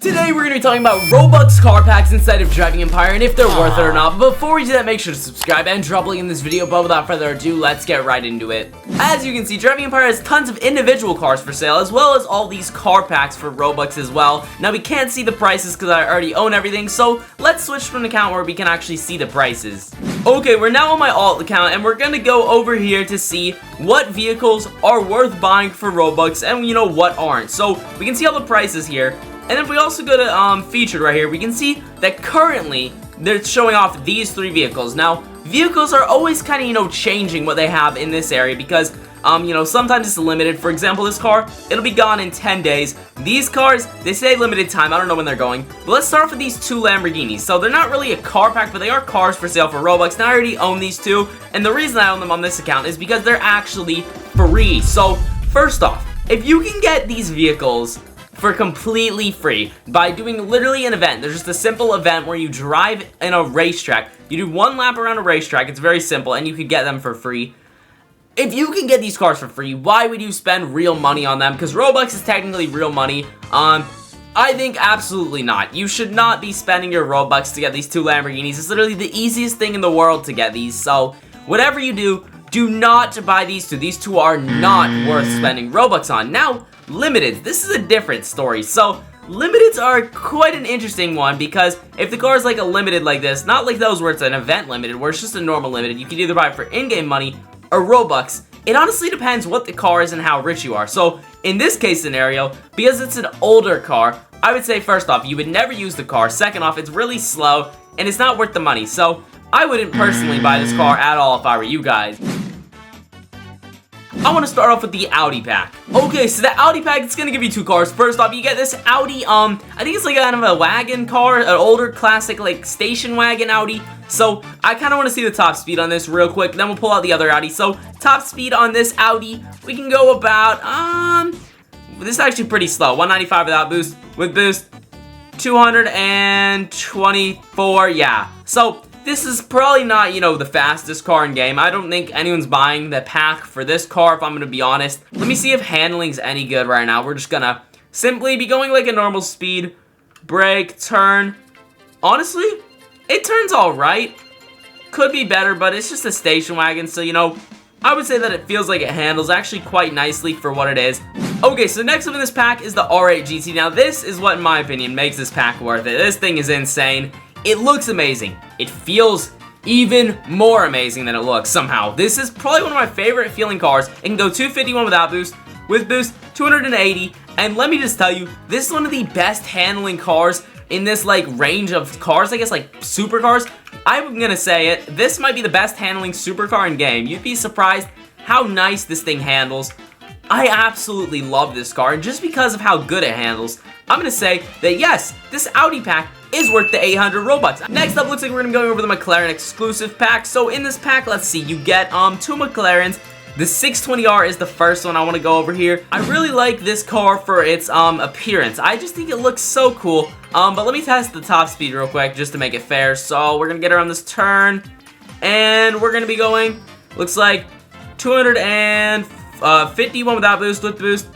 Today we're going to be talking about Robux car packs inside of Driving Empire and if they're worth it or not. But before we do that, make sure to subscribe and drop a like in this video. But without further ado, let's get right into it. As you can see, Driving Empire has tons of individual cars for sale, as well as all these car packs for Robux as well. Now we can't see the prices because I already own everything, so let's switch to an account where we can actually see the prices. Okay, we're now on my alt account and we're going to go over here to see what vehicles are worth buying for Robux and what aren't. So we can see all the prices here. And if we also go to featured right here, we can see that currently they're showing off these three vehicles. Now, vehicles are always kind of, changing what they have in this area because, sometimes it's limited. For example, this car, it'll be gone in 10 days. These cars, they say limited time. I don't know when they're going. But let's start off with these two Lamborghinis. So they're not really a car pack, but they are cars for sale for Robux. Now, I already own these two. And the reason I own them on this account is because they're actually free. So, first off, if you can get these vehicles for completely free by doing literally an event. There's just a simple event where you drive in a racetrack. You do one lap around a racetrack. It's very simple, and you could get them for free. If you can get these cars for free, why would you spend real money on them? Because Robux is technically real money. I think absolutely not. You should not be spending your Robux to get these two Lamborghinis. It's literally the easiest thing in the world to get these. So, whatever you do, do not buy these two. These two are not worth spending Robux on. Now, Limiteds. This is a different story. So, Limiteds are quite an interesting one because if the car is like a limited like this, not like those where it's an event limited, where it's just a normal limited, you can either buy it for in-game money or Robux. It honestly depends what the car is and how rich you are. So, in this case scenario, because it's an older car, I would say first off, you would never use the car. Second off, it's really slow and it's not worth the money. So, I wouldn't personally buy this car at all if I were you guys. I want to start off with the Audi pack. Okay, so the Audi pack, it's going to give you two cars. First off, you get this Audi, I think it's like kind of a wagon car, an older classic like station wagon Audi. So, I kind of want to see the top speed on this real quick, then we'll pull out the other Audi. So, top speed on this Audi, we can go about, this is actually pretty slow. 195 without boost, with boost, 224, yeah. So, this is probably not, the fastest car in game. I don't think anyone's buying the pack for this car, if I'm going to be honest. Let me see if handling's any good right now. We're just going to simply be going like a normal speed. Brake, turn. Honestly, it turns all right. Could be better, but it's just a station wagon, so, I would say that it feels like it handles actually quite nicely for what it is. Okay, so next up in this pack is the R8 GT. Now, this is what, in my opinion, makes this pack worth it. This thing is insane. It looks amazing. It feels even more amazing than it looks somehow. This is probably one of my favorite feeling cars. It can go 251 without boost, with boost 280, and let me just tell you, this is one of the best handling cars in this like range of cars, I guess like supercars. I'm gonna say it, this might be the best handling supercar in game. You'd be surprised how nice this thing handles. I absolutely love this car, and just because of how good it handles, I'm gonna say that yes, this Audi pack is worth the 800 Robux. Next up, looks like we're gonna be going over the McLaren exclusive pack. So in this pack, let's see, you get two McLarens. The 620R is the first one I want to go over here. I really like this car for its appearance. I just think it looks so cool. But let me test the top speed real quick just to make it fair. So we're gonna get around this turn, and we're gonna be going, looks like 251 without boost, with boost,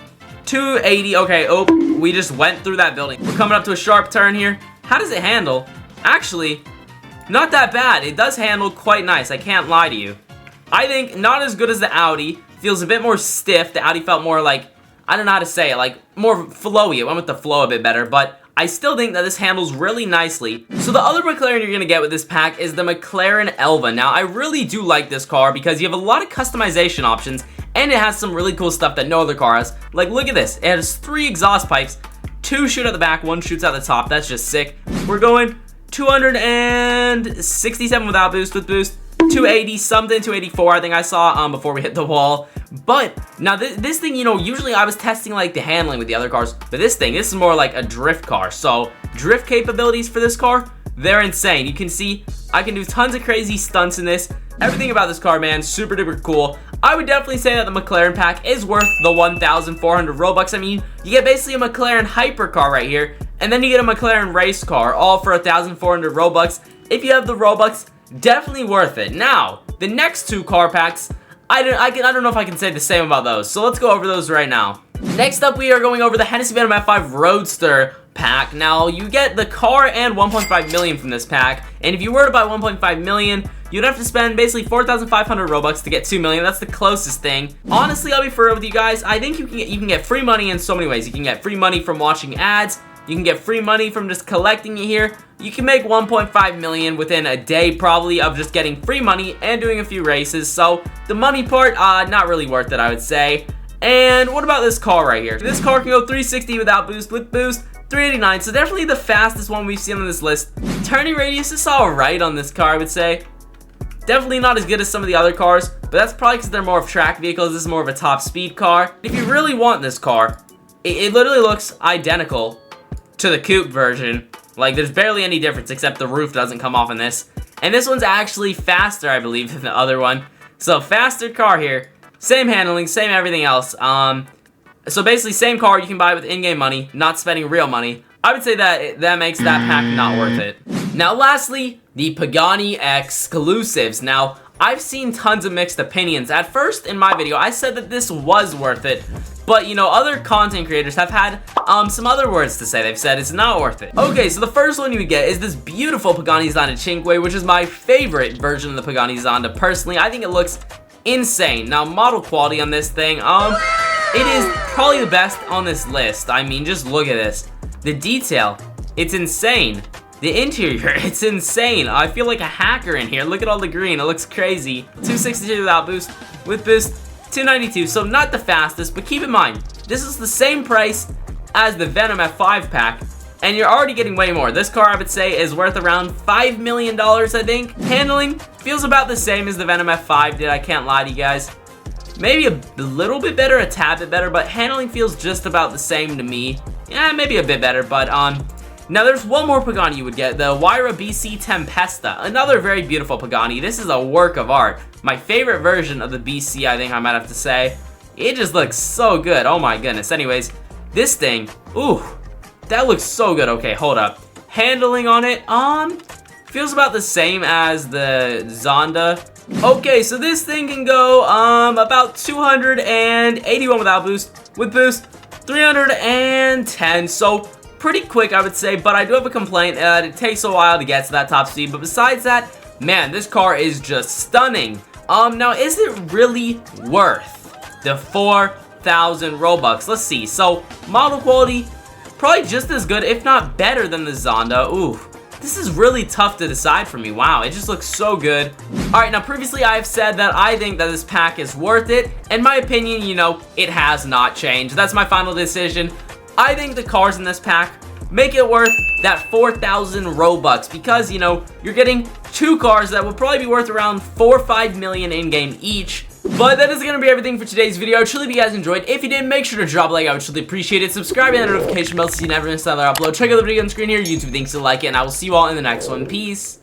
280. Okay, oh, we just went through that building. We're coming up to a sharp turn here. How does it handle? Actually, not that bad. It does handle quite nice. I can't lie to you. I think not as good as the Audi. Feels a bit more stiff. The Audi felt more like, I don't know how to say it, like more flowy. It went with the flow a bit better, but I still think that this handles really nicely. So the other McLaren you're going to get with this pack is the McLaren Elva. Now, I really do like this car because you have a lot of customization options, and it has some really cool stuff that no other car has. Like, look at this. It has 3 exhaust pipes. 2 shoot at the back, 1 shoots out the top. That's just sick. We're going 267 without boost, with boost, 280 something, 284 I think I saw before we hit the wall. But now this thing, usually I was testing like the handling with the other cars, but this is more like a drift car. So drift capabilities for this car, they're insane. You can see I can do tons of crazy stunts in this. Everything about this car, man, super duper cool. I would definitely say that the McLaren pack is worth the 1,400 Robux. I mean, you get basically a McLaren hypercar right here, and then you get a McLaren race car, all for 1,400 Robux. If you have the Robux, definitely worth it. Now, the next two car packs, I don't know if I can say the same about those, so let's go over those right now. Next up, we are going over the Hennessy Venom F5 Roadster pack. Now, you get the car and 1.5 million from this pack, and if you were to buy 1.5 million, you'd have to spend basically 4,500 Robux to get 2 million. That's the closest thing. Honestly, I'll be for real with you guys. I think you can get free money in so many ways. You can get free money from watching ads. You can get free money from just collecting it here. You can make 1.5 million within a day probably of just getting free money and doing a few races. So the money part, not really worth it, I would say. And what about this car right here? This car can go 360 without boost, with boost 389. So definitely the fastest one we've seen on this list. Turning radius is alright on this car, I would say. Definitely not as good as some of the other cars, but that's probably because they're more of track vehicles. This is more of a top speed car. If you really want this car, it literally looks identical to the coupe version. Like, there's barely any difference except the roof doesn't come off in this. And this one's actually faster, I believe, than the other one. So, faster car here. Same handling, same everything else. So basically, same car you can buy with in-game money, not spending real money. I would say that makes that pack not worth it. Now, lastly, the Pagani exclusives. Now, I've seen tons of mixed opinions. At first, in my video, I said that this was worth it. But, you know, other content creators have had some other words to say. They've said it's not worth it. Okay, so the first one you would get is this beautiful Pagani Zonda Cinque, which is my favorite version of the Pagani Zonda. Personally, I think it looks insane. Now, model quality on this thing, it is probably the best on this list. I mean, just look at this. The detail, it's insane. The interior, it's insane. I feel like a hacker in here. Look at all the green, it looks crazy. 262 without boost, with boost 292, so not the fastest, but keep in mind, this is the same price as the Venom F5 pack, and you're already getting way more. This car, I would say, is worth around $5 million, I think. Handling feels about the same as the Venom F5 did, I can't lie to you guys. Maybe a little bit better, a tad bit better, but handling feels just about the same to me. Yeah, maybe a bit better, but now there's one more Pagani you would get, the Huayra BC Tempesta, another very beautiful Pagani. This is a work of art. My favorite version of the BC, I think I might have to say. It just looks so good, oh my goodness. Anyways, this thing, ooh, that looks so good. Okay, hold up. Handling on it, feels about the same as the Zonda. Okay, so this thing can go, about 281 without boost, with boost 310, so pretty quick, I would say, but I do have a complaint that it takes a while to get to that top speed. But besides that, man, this car is just stunning. Now, is it really worth the 4,000 Robux? Let's see. So, model quality, probably just as good, if not better than the Zonda. Ooh, this is really tough to decide for me. Wow, it just looks so good. Alright, now previously I've said that I think that this pack is worth it. In my opinion, you know, it has not changed. That's my final decision. I think the cars in this pack make it worth that 4,000 Robux because, you know, you're getting two cars that would probably be worth around 4 or 5 million in-game each. But that is going to be everything for today's video. I truly hope you guys enjoyed. If you did, make sure to drop a like. I would truly appreciate it. Subscribe and the notification bell so you never miss another upload. Check out the video on screen here. YouTube thinks you'll like it, and I will see you all in the next one. Peace.